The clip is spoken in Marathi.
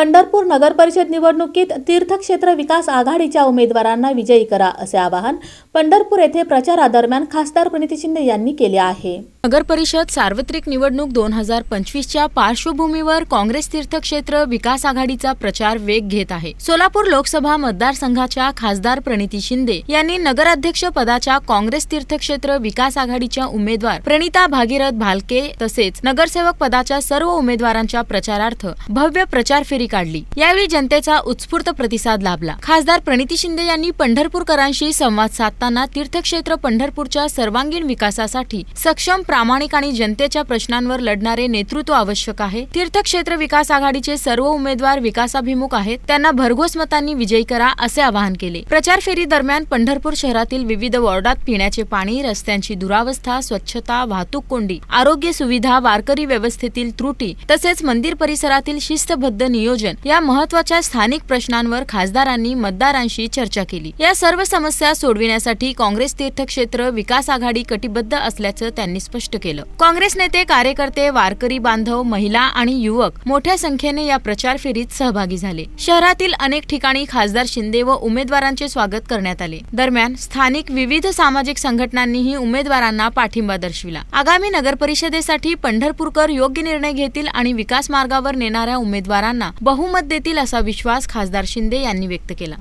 पंढरपूर नगर परिषद निवडणुकीत तीर्थक्षेत्र विकास आघाडीच्या उमेदवारांना विजयी करा असे आवाहन पंढरपूर येथे प्रचारादरम्यान खासदार प्रणिती शिंदे यांनी केले आहे। नगर परिषद सार्वत्रिक निवडणूक 2025च्या पार्श्वभूमीवर काँग्रेस तीर्थक्षेत्र विकास आघाडीचा प्रचार वेग घेत आहे। सोलापूर लोकसभा मतदारसंघाच्या खासदार प्रणिती शिंदे यांनी नगराध्यक्ष पदाच्या काँग्रेस तीर्थक्षेत्र विकास आघाडीच्या उमेदवार प्रणिता भागीरथ भालके तसेच नगरसेवक पदाच्या सर्व उमेदवारांच्या प्रचारार्थ भव्य प्रचार फेरी काढली। यावेळी जनतेचा उत्स्फूर्त प्रतिसाद लाभला। खासदार प्रणिती शिंदे यांनी पंढरपूरकरांशी संवाद साधताना तीर्थक्षेत्र पंढरपूरच्या सर्वांगीण विकासासाठी सक्षम, प्रामाणिक आणि जनतेच्या प्रश्नांवर लढणारे नेतृत्व आवश्यक आहे। तीर्थक्षेत्र विकास आघाडीचे सर्व उमेदवार विकासाभिमुख आहेत, त्यांना भरघोस मतांनी विजयी करा असे आवाहन केले। प्रचार फेरी दरम्यान पंढरपूर शहरातील विविध वॉर्डात पिण्याचे पाणी, रस्त्यांची दुरावस्था, स्वच्छता, वाहतूक कोंडी, आरोग्य सुविधा, वारकरी व्यवस्थेतील त्रुटी तसेच मंदिर परिसरातील शिस्तबद्ध नियोजन या महत्त्वाच्या स्थानिक प्रश्नांवर खासदारांनी मतदारांशी चर्चा केली। या सर्व समस्या सोडविण्यासाठी काँग्रेस तीर्थक्षेत्र विकास आघाडी कटिबद्ध असल्याचं त्यांनी स्पष्ट केलं। काँग्रेस नेते, कार्यकर्ते, वारकरी बांधव, महिला आणि युवक मोठ्या संख्येने या प्रचार फेरीत सहभागी झाले। शहरातील अनेक ठिकाणी खासदार शिंदे व उमेदवारांचे स्वागत करण्यात आले। दरम्यान स्थानिक विविध सामाजिक संघटनांनीही उमेदवारांना पाठिंबा दर्शविला। आगामी नगर परिषदेसाठी पंढरपूरकर योग्य निर्णय घेतील आणि विकास मार्गावर नेणाऱ्या उमेदवारांना बहुमत देतील असा विश्वास खासदार शिंदे यांनी व्यक्त केला।